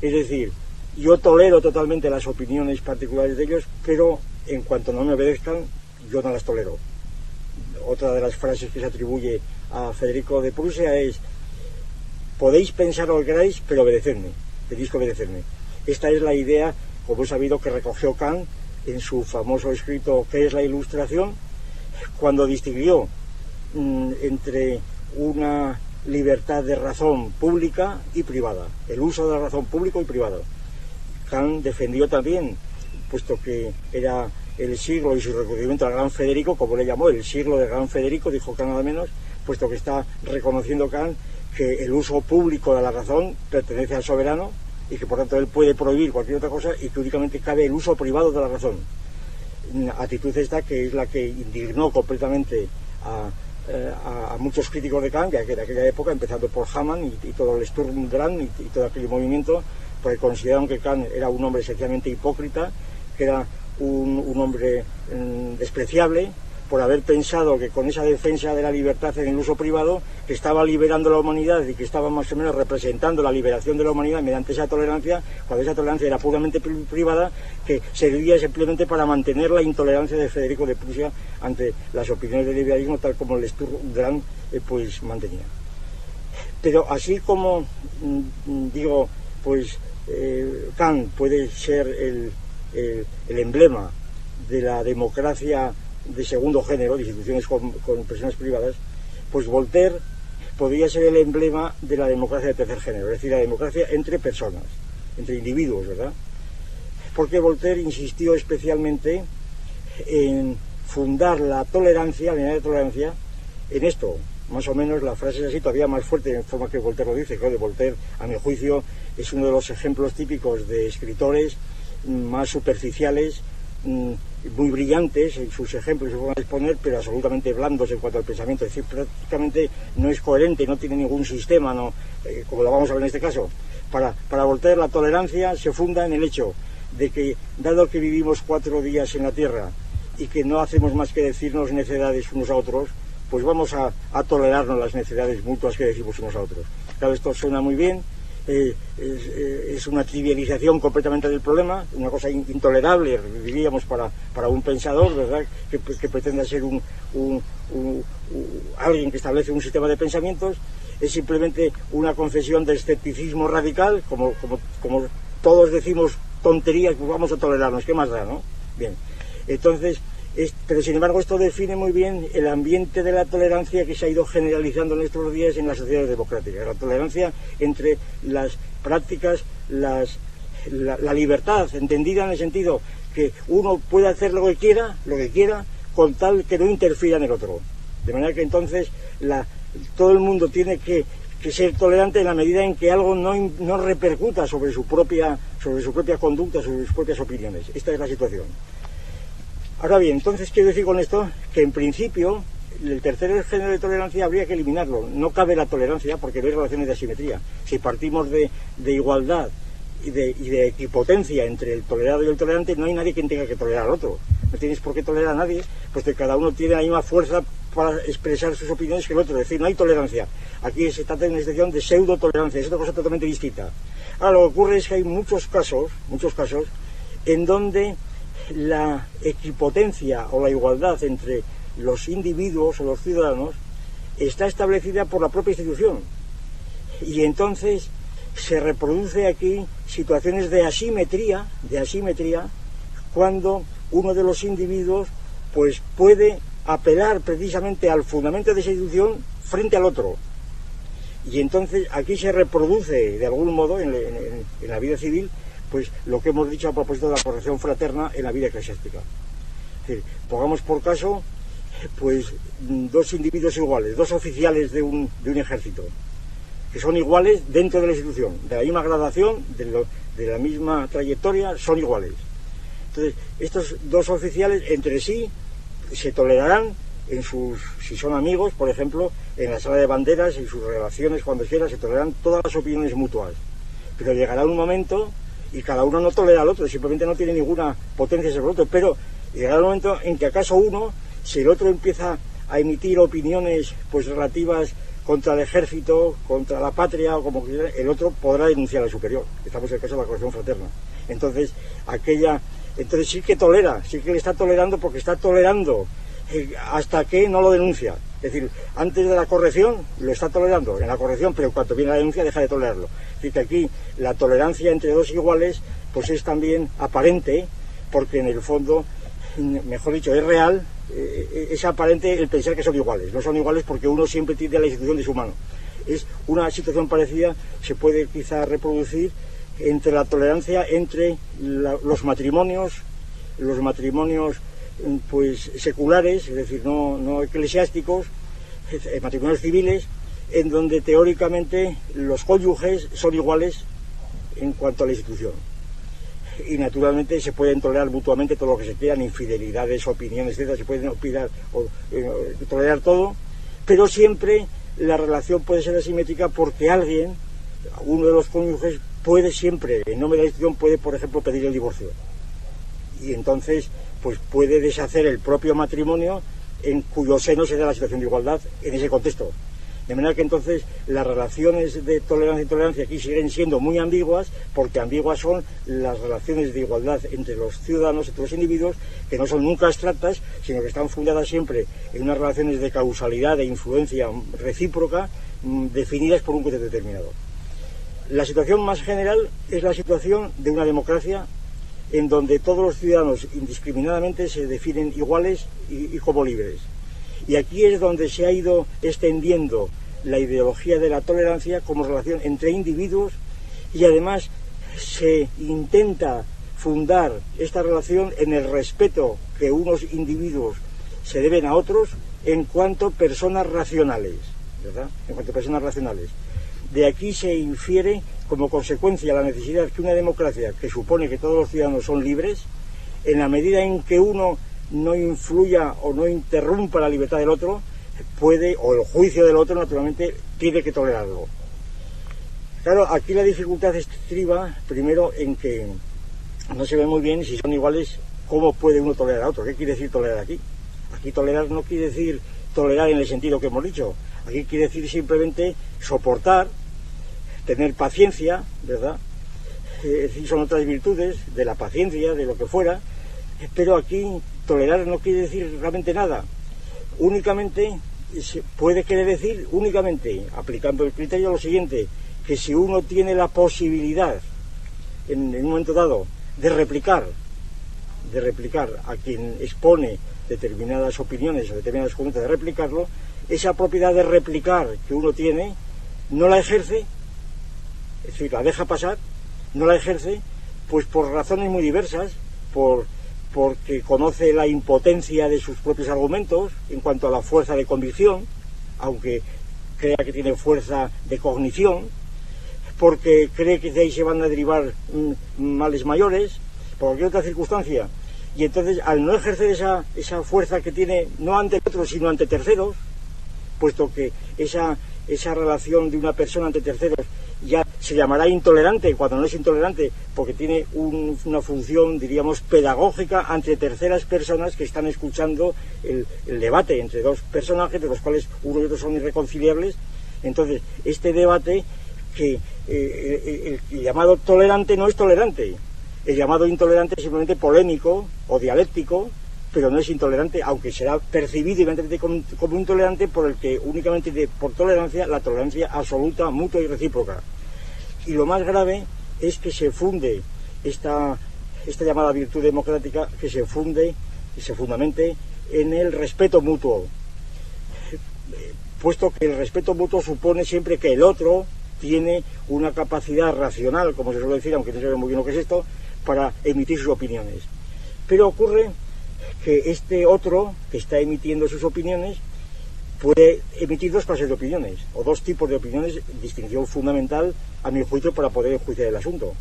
Es decir, yo tolero totalmente las opiniones particulares de ellos, pero en cuanto no me obedezcan, yo no las tolero. Otra de las frases que se atribuye a Federico de Prusia es: podéis pensar lo que queráis, pero obedecedme, tenéis que obedecerme. Esta es la idea, como he sabido, que recogió Kant en su famoso escrito ¿Qué es la Ilustración?, cuando distinguió entre una libertad de razón pública y privada, el uso de la razón público y privado. Kant defendió también, puesto que era el siglo y su reconocimiento al gran Federico, como le llamó, el siglo del gran Federico, dijo Kant nada menos, puesto que está reconociendo Kant que el uso público de la razón pertenece al soberano y que por tanto él puede prohibir cualquier otra cosa y que únicamente cabe el uso privado de la razón. Actitud esta que es la que indignó completamente a muchos críticos de Kant de aquella época, empezando por Hamann y todo el Sturmdrang y todo aquel movimiento, porque consideraron que Kant era un hombre esencialmente hipócrita, que era un hombre despreciable, por haber pensado que con esa defensa de la libertad en el uso privado, que estaba liberando la humanidad y que estaba más o menos representando la liberación de la humanidad mediante esa tolerancia, cuando esa tolerancia era puramente privada, que servía simplemente para mantener la intolerancia de Federico de Prusia ante las opiniones del liberalismo, tal como el Sturmdrang pues mantenía. Pero así como digo, pues Kant puede ser el emblema de la democracia de segundo género, de instituciones con personas privadas, pues Voltaire podría ser el emblema de la democracia de tercer género, es decir, la democracia entre personas, entre individuos, ¿verdad? Porque Voltaire insistió especialmente en fundar la tolerancia, la idea de tolerancia, en esto. Más o menos la frase es así, todavía más fuerte en forma que Voltaire lo dice. Claro, Voltaire, a mi juicio, es uno de los ejemplos típicos de escritores más superficiales, muy brillantes en sus ejemplos y su forma de exponer, pero absolutamente blandos en cuanto al pensamiento. Es decir, prácticamente no es coherente, no tiene ningún sistema, no, como lo vamos a ver en este caso. Para Voltaire la tolerancia se funda en el hecho de que, dado que vivimos 4 días en la Tierra y que no hacemos más que decirnos necedades unos a otros, pues vamos a tolerarnos las necedades mutuas que decimos unos a otros. Claro, esto suena muy bien, es una trivialización completamente del problema, una cosa intolerable, diríamos, para un pensador, ¿verdad?, que pretenda ser alguien que establece un sistema de pensamientos. Es simplemente una confesión de escepticismo radical, como todos decimos tonterías, pues vamos a tolerarnos, ¿qué más da, no? Bien, entonces, pero sin embargo esto define muy bien el ambiente de la tolerancia que se ha ido generalizando en estos días en las sociedades democráticas. La tolerancia entre las prácticas, la libertad, entendida en el sentido que uno puede hacer lo que quiera, con tal que no interfiera en el otro. De manera que entonces todo el mundo tiene que ser tolerante en la medida en que algo no repercuta sobre su propia conducta, sobre sus propias opiniones. Esta es la situación. Ahora bien, entonces quiero decir con esto que en principio el tercer género de tolerancia habría que eliminarlo. No cabe la tolerancia porque no hay relaciones de asimetría. Si partimos de igualdad y de equipotencia entre el tolerado y el tolerante, no hay nadie quien tenga que tolerar al otro. No tienes por qué tolerar a nadie, pues que cada uno tiene la misma fuerza para expresar sus opiniones que el otro. Es decir, no hay tolerancia. Aquí se trata de una situación de pseudo-tolerancia, es otra cosa totalmente distinta. Ahora, lo que ocurre es que hay muchos casos, en donde la equipotencia o la igualdad entre los individuos o los ciudadanos está establecida por la propia institución, y entonces se reproduce aquí situaciones de asimetría cuando uno de los individuos pues puede apelar precisamente al fundamento de esa institución frente al otro, y entonces aquí se reproduce de algún modo en la vida civil pues lo que hemos dicho a propósito de la corrección fraterna en la vida eclesiástica. Es decir, pongamos por caso pues 2 individuos iguales, 2 oficiales de un ejército, que son iguales dentro de la institución, de la misma gradación, de la misma trayectoria, son iguales. Entonces, estos 2 oficiales entre sí se tolerarán si son amigos, por ejemplo, en la sala de banderas, en sus relaciones, cuando quiera, se tolerarán todas las opiniones mutuas. Pero llegará un momento y cada uno no tolera al otro, simplemente no tiene ninguna potencia sobre el otro, pero llegará un momento en que acaso uno, si el otro empieza a emitir opiniones pues relativas contra el ejército, contra la patria, o como quiera, el otro podrá denunciar al superior. Estamos en el caso de la corrección fraterna. Entonces sí que tolera, sí que le está tolerando, porque está tolerando hasta que no lo denuncia. Es decir, antes de la corrección lo está tolerando, en la corrección, pero cuando viene la denuncia deja de tolerarlo. Es decir, que aquí la tolerancia entre dos iguales pues es también aparente, porque en el fondo, mejor dicho, es real, es aparente el pensar que son iguales. No son iguales porque uno siempre tiene la institución de su mano. Es una situación parecida, se puede quizá reproducir entre la tolerancia entre los matrimonios pues seculares, es decir, no eclesiásticos, matrimonios civiles, en donde teóricamente los cónyuges son iguales en cuanto a la institución. Y naturalmente se pueden tolerar mutuamente todo lo que se quieran, infidelidades, opiniones, etc. Se pueden tolerar todo, pero siempre la relación puede ser asimétrica porque uno de los cónyuges, puede siempre, en nombre de la institución, puede, por ejemplo, pedir el divorcio. Y entonces pues puede deshacer el propio matrimonio, en cuyo seno se da la situación de igualdad en ese contexto. De manera que entonces las relaciones de tolerancia e intolerancia aquí siguen siendo muy ambiguas, porque ambiguas son las relaciones de igualdad entre los ciudadanos, entre los individuos, que no son nunca abstractas, sino que están fundadas siempre en unas relaciones de causalidad, de influencia recíproca, definidas por un contexto determinado. La situación más general es la situación de una democracia en donde todos los ciudadanos indiscriminadamente se definen iguales y como libres. Y aquí es donde se ha ido extendiendo la ideología de la tolerancia como relación entre individuos, y además se intenta fundar esta relación en el respeto que unos individuos se deben a otros en cuanto personas racionales, ¿verdad? En cuanto personas racionales. De aquí se infiere como consecuencia la necesidad que una democracia, que supone que todos los ciudadanos son libres, en la medida en que uno no influya o no interrumpa la libertad del otro, puede, o el juicio del otro, naturalmente, tiene que tolerarlo. Claro, aquí la dificultad estriba primero en que no se ve muy bien si son iguales, cómo puede uno tolerar a otro. ¿Qué quiere decir tolerar aquí? Aquí tolerar no quiere decir tolerar en el sentido que hemos dicho. Aquí quiere decir simplemente soportar, tener paciencia, ¿verdad? Es decir, son otras virtudes de la paciencia, de lo que fuera, pero aquí tolerar no quiere decir realmente nada. Únicamente se puede querer decir, aplicando el criterio, lo siguiente, que si uno tiene la posibilidad en un momento dado de replicar a quien expone determinadas opiniones o determinadas conductas, de replicarlo, esa propiedad de replicar que uno tiene no la ejerce, es decir, la deja pasar, no la ejerce, pues por razones muy diversas, porque conoce la impotencia de sus propios argumentos en cuanto a la fuerza de convicción, aunque crea que tiene fuerza de cognición, porque cree que de ahí se van a derivar males mayores, por cualquier otra circunstancia. Y entonces, al no ejercer esa fuerza que tiene, no ante otros, sino ante terceros, puesto que esa relación de una persona ante terceros ya se llamará intolerante cuando no es intolerante, porque tiene una función, diríamos, pedagógica ante terceras personas que están escuchando el debate entre dos personajes de los cuales uno y otro son irreconciliables. Entonces, este debate, que el llamado tolerante no es tolerante, el llamado intolerante es simplemente polémico o dialéctico, pero no es intolerante, aunque será percibido evidentemente como intolerante, por el que únicamente por tolerancia, la tolerancia absoluta, mutua y recíproca. Y lo más grave es que se funde esta llamada virtud democrática, que se fundamente en el respeto mutuo, puesto que el respeto mutuo supone siempre que el otro tiene una capacidad racional, como se suele decir, aunque no se ve muy bien lo que es esto, para emitir sus opiniones. Pero ocurre que este otro que está emitiendo sus opiniones puede emitir dos clases de opiniones, o dos tipos de opiniones, distinción fundamental, a mi juicio, para poder enjuiciar el asunto.